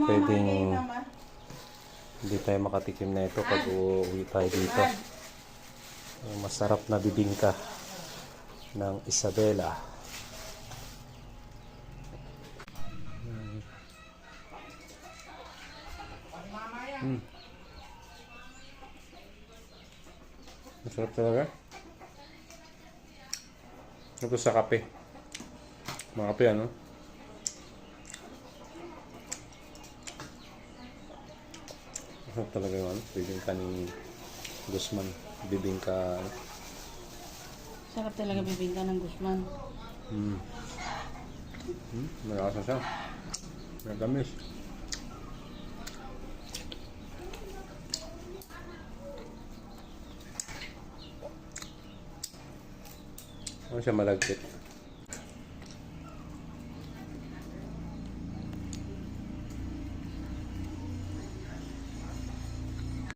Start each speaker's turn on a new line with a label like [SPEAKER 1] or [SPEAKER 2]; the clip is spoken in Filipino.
[SPEAKER 1] pwedeng hindi tayo makatikim na ito pag uuwi tayo dito. Yung masarap na bibingka ng Isabela. Masarap talaga. Ito sa kape. Mga kape ano? Masarap talaga yun. Bibingka ni Guzman. Bibingka.
[SPEAKER 2] Sarap talaga bibingka ng Guzman.
[SPEAKER 1] Malasa siya. Nagamis. Ano siya malagkit.